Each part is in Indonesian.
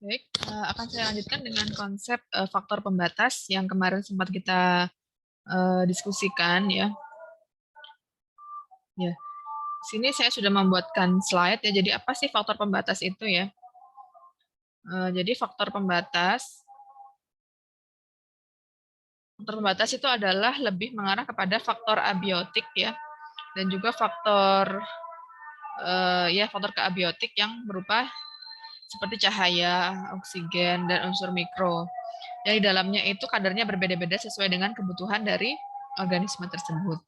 Baik, akan saya lanjutkan dengan konsep faktor pembatas yang kemarin sempat kita diskusikan ya. Ya, sini saya sudah membuatkan slide ya. Jadi apa sih faktor pembatas itu ya? Jadi faktor pembatas itu adalah lebih mengarah kepada faktor abiotik ya, dan juga faktor faktor keabiotik yang berupa seperti cahaya, oksigen, dan unsur mikro. Yang di dalamnya itu kadarnya berbeda-beda sesuai dengan kebutuhan dari organisme tersebut.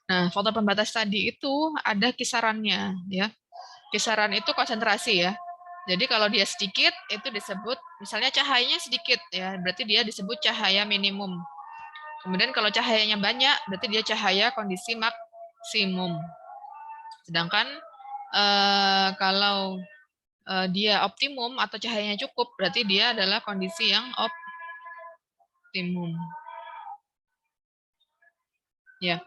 Nah, faktor pembatas tadi itu ada kisarannya, ya. Kisaran itu konsentrasi ya. Jadi kalau dia sedikit itu disebut, misalnya cahayanya sedikit ya, berarti dia disebut cahaya minimum. Kemudian kalau cahayanya banyak, berarti dia cahaya kondisi maksimum. Sedangkan kalau dia optimum atau cahayanya cukup, berarti dia adalah kondisi yang optimum. Ya.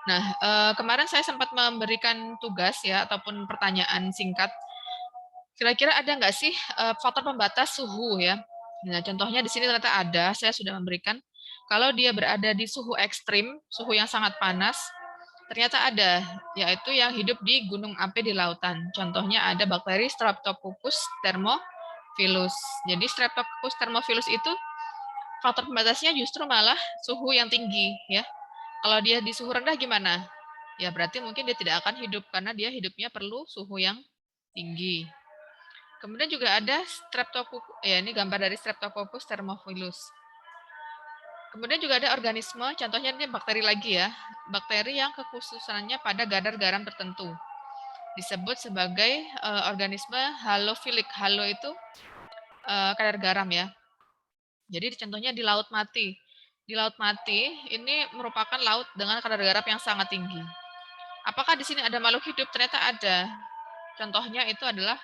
Nah, kemarin saya sempat memberikan tugas ya ataupun pertanyaan singkat. Kira-kira ada nggak sih faktor pembatas suhu ya? Nah, contohnya di sini ternyata ada. Saya sudah memberikan. Kalau dia berada di suhu ekstrim, suhu yang sangat panas, ternyata ada, yaitu yang hidup di gunung api di lautan. Contohnya ada bakteri Streptococcus thermophilus. Jadi Streptococcus thermophilus itu faktor pembatasnya justru malah suhu yang tinggi ya. Kalau dia di suhu rendah gimana? Ya berarti mungkin dia tidak akan hidup karena dia hidupnya perlu suhu yang tinggi. Kemudian juga ada Streptococcus, ya ini gambar dari Streptococcus thermophilus. Kemudian juga ada organisme, contohnya ini bakteri lagi ya, bakteri yang kekhususannya pada kadar garam tertentu. Disebut sebagai organisme halofilik. Halo itu kadar garam ya. Jadi contohnya di laut mati. Di laut mati ini merupakan laut dengan kadar garam yang sangat tinggi. Apakah di sini ada makhluk hidup? Ternyata ada. Contohnya itu adalah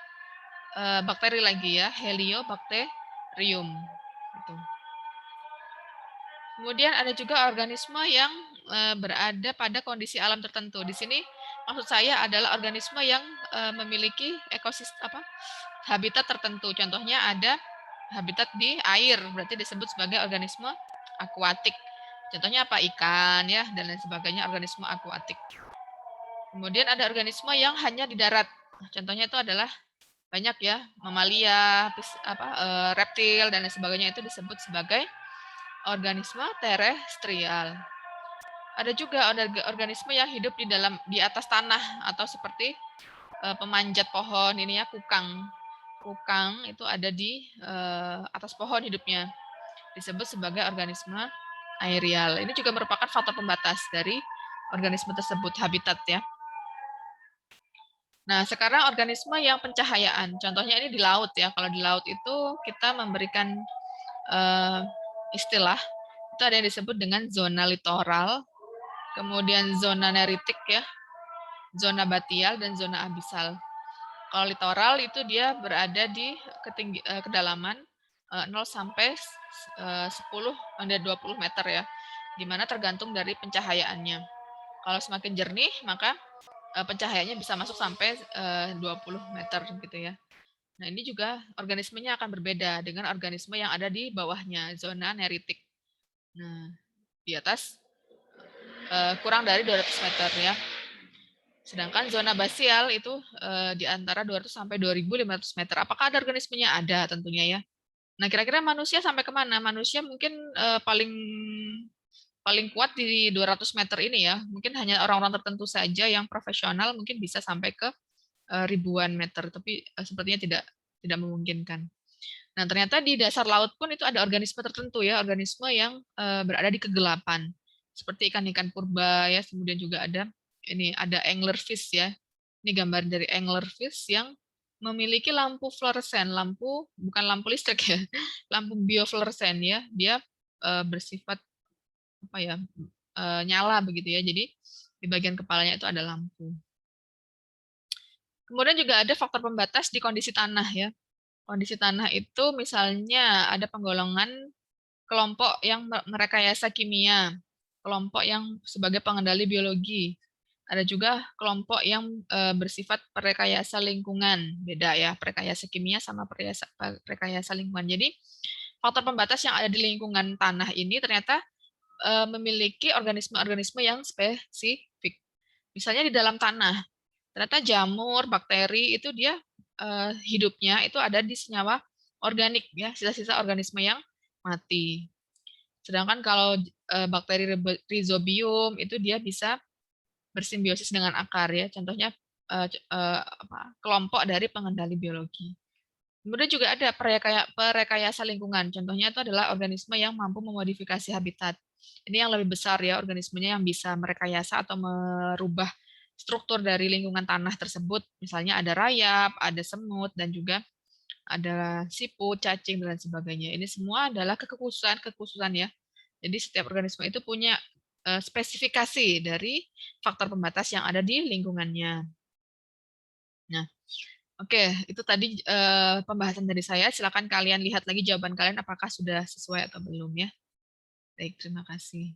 bakteri lagi ya, Heliobacterium. Gitu. Kemudian ada juga organisme yang berada pada kondisi alam tertentu. Di sini maksud saya adalah organisme yang memiliki ekosistem habitat tertentu. Contohnya ada habitat di air, berarti disebut sebagai organisme akuatik. Contohnya apa? Ikan ya dan lain sebagainya, organisme akuatik. Kemudian ada organisme yang hanya di darat. Contohnya itu adalah banyak ya, mamalia, reptil dan lain sebagainya, itu disebut sebagai organisme terestrial. Ada juga organisme yang hidup di atas tanah atau seperti pemanjat pohon ini ya, kukang. Kukang itu ada di atas pohon hidupnya. Disebut sebagai organisme aerial. Ini juga merupakan faktor pembatas dari organisme tersebut, habitat ya. Nah, sekarang organisme yang pencahayaan. Contohnya ini di laut ya. Kalau di laut itu kita memberikan istilah, itu ada yang disebut dengan zona littoral, kemudian zona neritik ya, zona batial, dan zona abisal. Kalau littoral itu dia berada di kedalaman 0 sampai 10 dan 20 meter ya, di mana tergantung dari pencahayaannya. Kalau semakin jernih, maka pencahayaannya bisa masuk sampai 20 meter gitu ya. Nah, ini juga organismenya akan berbeda dengan organisme yang ada di bawahnya, zona neritik. Nah, di atas kurang dari 200 meter ya. Sedangkan zona basial itu di antara 200 sampai 2.500 meter. Apakah ada organismenya? Ada tentunya ya. Nah, kira-kira manusia sampai kemana? Manusia mungkin paling kuat di 200 meter ini ya. Mungkin hanya orang-orang tertentu saja yang profesional mungkin bisa sampai ke ribuan meter, tapi sepertinya tidak memungkinkan. Nah, ternyata di dasar laut pun itu ada organisme tertentu ya, organisme yang berada di kegelapan. Seperti ikan-ikan purba ya, kemudian juga ada anglerfish ya. Ini gambar dari anglerfish yang memiliki lampu fluoresen, bukan lampu listrik ya, lampu biofluoresen ya. Dia bersifat nyala begitu ya. Jadi di bagian kepalanya itu ada lampu. Kemudian juga ada faktor pembatas di kondisi tanah ya. Kondisi tanah itu misalnya ada penggolongan kelompok yang merekayasa kimia, kelompok yang sebagai pengendali biologi, Ada juga kelompok yang bersifat perekayasa lingkungan, beda ya, perekayasa kimia sama perekayasa lingkungan. Jadi faktor pembatas yang ada di lingkungan tanah ini ternyata memiliki organisme-organisme yang spesifik. Misalnya di dalam tanah, ternyata jamur, bakteri itu dia hidupnya itu ada di senyawa organik ya, sisa-sisa organisme yang mati. Sedangkan kalau bakteri rhizobium itu dia bisa bersimbiosis dengan akar ya. Contohnya kelompok dari pengendali biologi. Kemudian juga ada perekayasa lingkungan. Contohnya itu adalah organisme yang mampu memodifikasi habitat. Ini yang lebih besar ya, organismenya yang bisa merekayasa atau merubah struktur dari lingkungan tanah tersebut. Misalnya ada rayap, ada semut, dan juga ada siput, cacing, dan sebagainya. Ini semua adalah kekhususan ya. Jadi setiap organisme itu punya spesifikasi dari faktor pembatas yang ada di lingkungannya. Nah, oke, itu tadi pembahasan dari saya. Silakan kalian lihat lagi jawaban kalian apakah sudah sesuai atau belum ya. Baik, terima kasih.